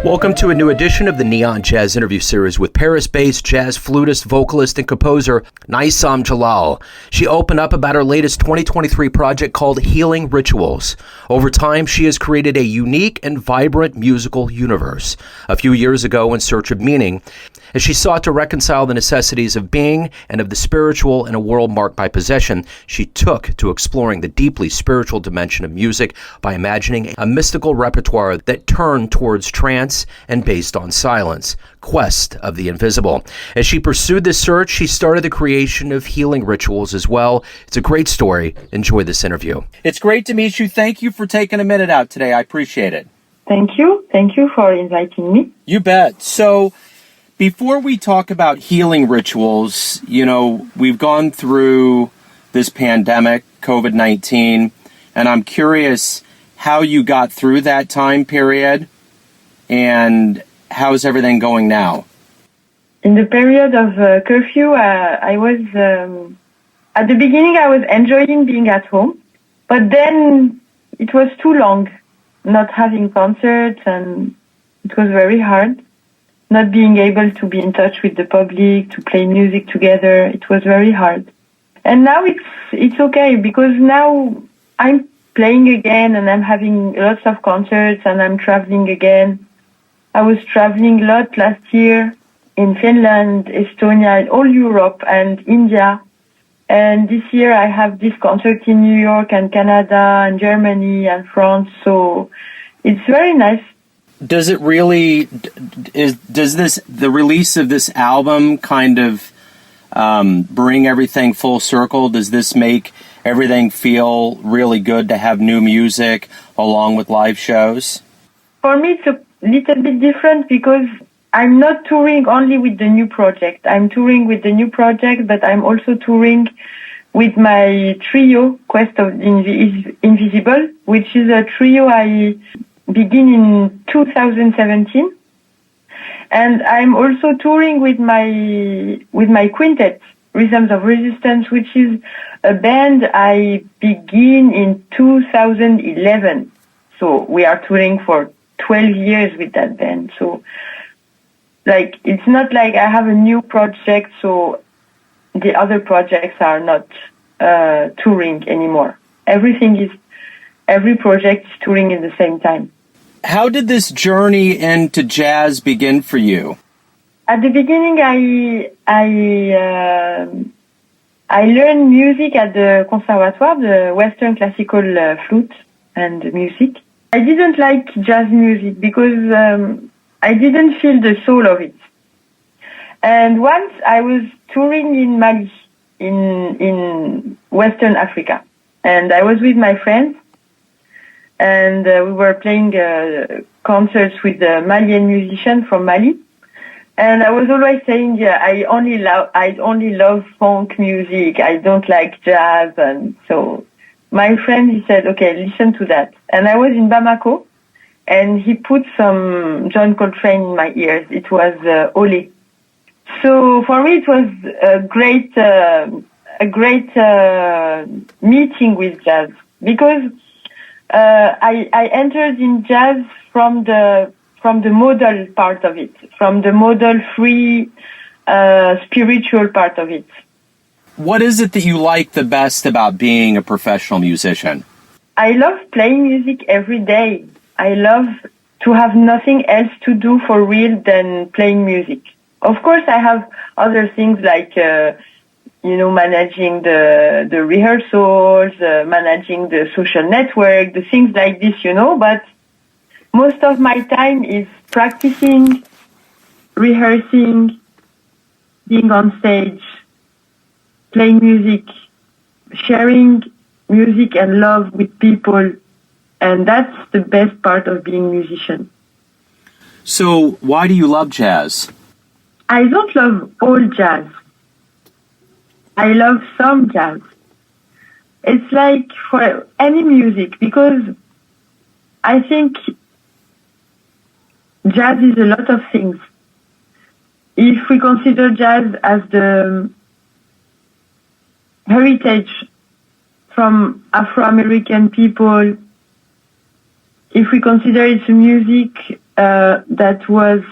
Welcome to a new edition of the Neon Jazz interview series with Paris-based jazz flutist, vocalist, and composer Naïssam Jalal. She opened up about her latest 2023 project called Healing Rituals. Over time, she has created a unique and vibrant musical universe. A few years ago, in search of meaning, as she sought to reconcile the necessities of being and of the spiritual in a world marked by possession, she took to exploring the deeply spiritual dimension of music by imagining a mystical repertoire that turned towards trance and based on silence, quest of the invisible. As she pursued this search, she started the creation of Healing Rituals as well. It's a great story. Enjoy this interview. It's great to meet you. Thank you for taking a minute out today. I appreciate it. Thank you. Thank you for inviting me. You bet. So, before we talk about Healing Rituals, we've gone through this pandemic, COVID-19, and I'm curious how you got through that time period and how's everything going now? In the period of curfew, I was, at the beginning I was enjoying being at home, but then it was too long not having concerts and it was very hard. Not being able to be in touch with the public, to play music together, it was very hard. And now it's okay because now I'm playing again and I'm having lots of concerts and I'm traveling again. I was traveling a lot last year in Finland, Estonia, all Europe and India. And this year I have this concert in New York and Canada and Germany and France. So it's very nice. Does it really, the release of this album kind of bring everything full circle? Does this make everything feel really good to have new music along with live shows? For me, it's a little bit different because I'm not touring only with the new project. I'm touring with the new project, but I'm also touring with my trio, Quest of the Invisible, which is a trio I begin in 2017, and I'm also touring with my quintet, Rhythms of Resistance, which is a band I begin in 2011. So we are touring for 12 years with that band. So, it's not like I have a new project, so the other projects are not touring anymore. Every project is touring at the same time. How did this journey into jazz begin for you? At the beginning, I learned music at the Conservatoire, the Western Classical Flute and Music. I didn't like jazz music because I didn't feel the soul of it. And once I was touring in Mali, in Western Africa, and I was with my friends, and we were playing concerts with the Malian musician from Mali. And I was always saying, I only love funk music. I don't like jazz. And so my friend, he said, okay, listen to that. And I was in Bamako, and he put some John Coltrane in my ears. It was Ole. So for me, it was a great meeting with jazz because I entered in jazz from the modal part of it, from the modal free spiritual part of it. What is it that you like the best about being a professional musician? I love playing music every day. I love to have nothing else to do for real than playing music. Of course, I have other things like managing the rehearsals, managing the social network, the things like this, but most of my time is practicing, rehearsing, being on stage, playing music, sharing music and love with people, and that's the best part of being a musician. So, why do you love jazz? I don't love all jazz. I love some jazz. It's like for any music, because I think jazz is a lot of things. If we consider jazz as the heritage from Afro-American people, if we consider it's music that was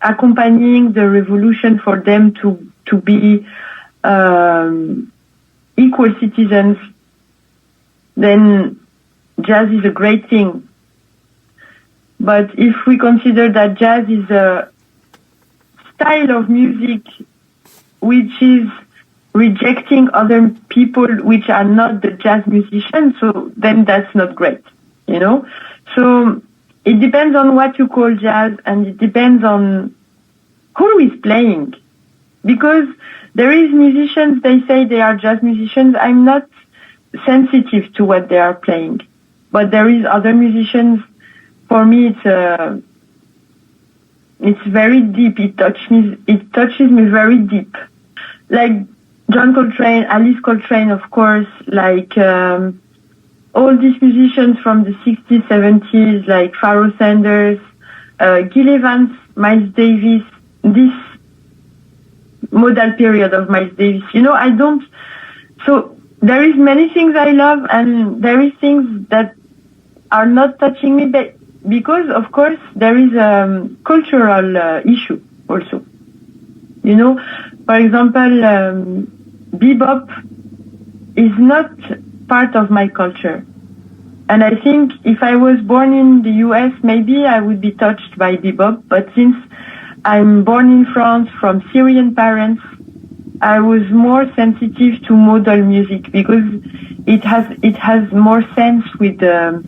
accompanying the revolution for them to be equal citizens, then jazz is a great thing. But if we consider that jazz is a style of music which is rejecting other people which are not the jazz musicians, so then that's not great, you know? So it depends on what you call jazz, and it depends on who is playing. Because there is musicians, they say they are jazz musicians. I'm not sensitive to what they are playing. But there is other musicians, for me it's very deep. It touches me very deep. Like John Coltrane, Alice Coltrane, of course, like all these musicians from the 60s, 70s, like Pharoah Sanders, Gil Evans, Miles Davis, this modal period of Miles Davis. You know, so there is many things I love, and there is things that are not touching me, but because, of course, there is a cultural issue also. You know, for example, bebop is not part of my culture. And I think if I was born in the US, maybe I would be touched by bebop. But since I'm born in France from Syrian parents, I was more sensitive to modal music because it has more sense with the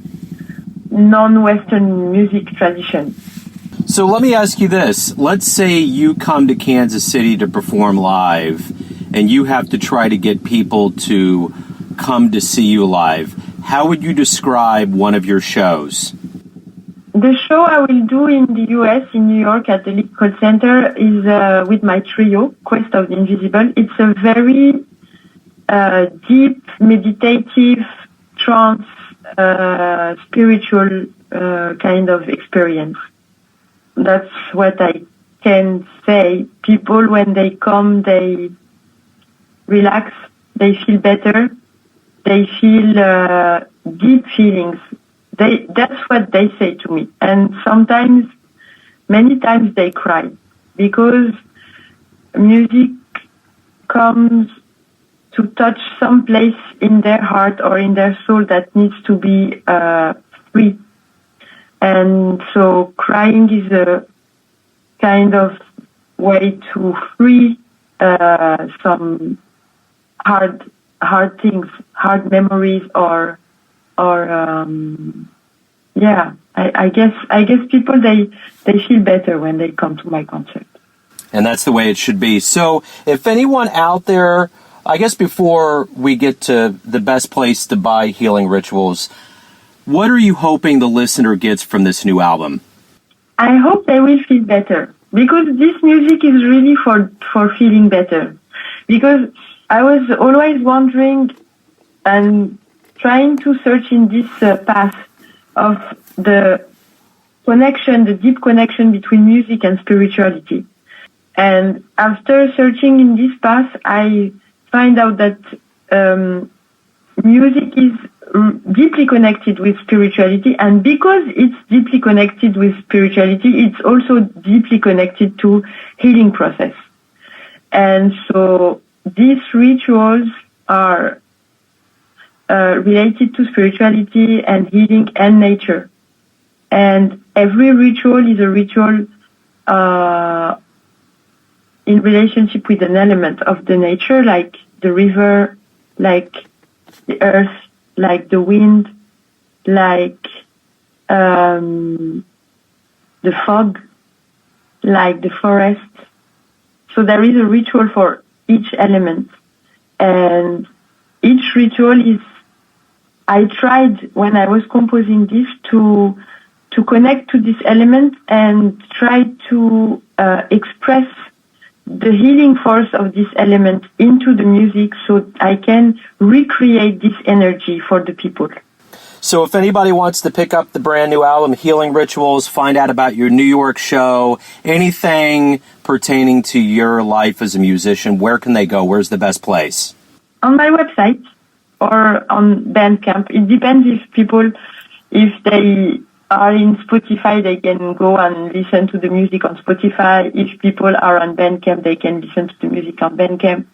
non-Western music tradition. So let me ask you this. Let's say you come to Kansas City to perform live, and you have to try to get people to come to see you live. How would you describe one of your shows? The show I will do in the US, in New York, at the Lincoln Center, is with my trio, Quest of the Invisible. It's a very deep, meditative, trance, spiritual kind of experience. That's what I can say. People, when they come, they relax, they feel better, they feel deep feelings. That's what they say to me. And sometimes, many times they cry because music comes to touch some place in their heart or in their soul that needs to be free. And so crying is a kind of way to free some hard things, hard memories, or I guess people they feel better when they come to my concert. And that's the way it should be. So if anyone out there, I guess before we get to the best place to buy Healing Rituals, what are you hoping the listener gets from this new album? I hope they will feel better, because this music is really for feeling better. Because I was always wondering and trying to search in this path of the connection, the deep connection between music and spirituality. And after searching in this path, I find out that music is deeply connected with spirituality, and because it's deeply connected with spirituality, it's also deeply connected to healing process. And so these rituals are related to spirituality and healing and nature. And every ritual is a ritual in relationship with an element of the nature, like the river, like the earth, like the wind, like the fog, like the forest. So there is a ritual for each element. And each ritual is, I tried when I was composing this to connect to this element and try to express the healing force of this element into the music so I can recreate this energy for the people. So if anybody wants to pick up the brand new album, Healing Rituals, find out about your New York show, anything pertaining to your life as a musician, where can they go? Where's the best place? On my website or on Bandcamp. It depends if they are in Spotify, they can go and listen to the music on Spotify. If people are on Bandcamp, they can listen to the music on Bandcamp.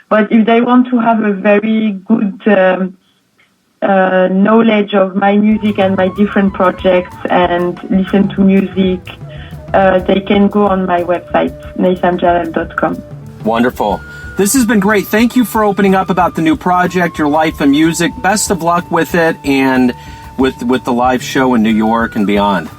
But if they want to have a very good knowledge of my music and my different projects and listen to music, they can go on my website, naissamjalal.com. Wonderful. This has been great. Thank you for opening up about the new project, your life and music. Best of luck with it and with the live show in New York and beyond.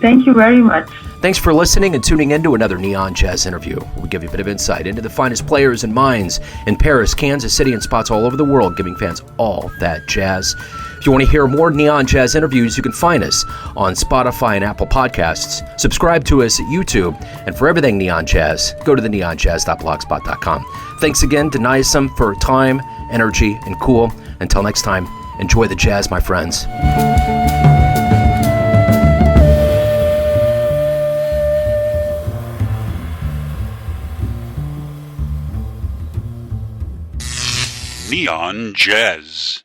Thank you very much. Thanks for listening and tuning in to another Neon Jazz interview. We give you a bit of insight into the finest players and minds in Paris, Kansas City, and spots all over the world, giving fans all that jazz. If you want to hear more Neon Jazz interviews, you can find us on Spotify and Apple Podcasts. Subscribe to us at YouTube. And for everything Neon Jazz, go to theneonjazz.blogspot.com. Thanks again to Naïssam for time, energy, and cool. Until next time, enjoy the jazz, my friends. Neon Jazz.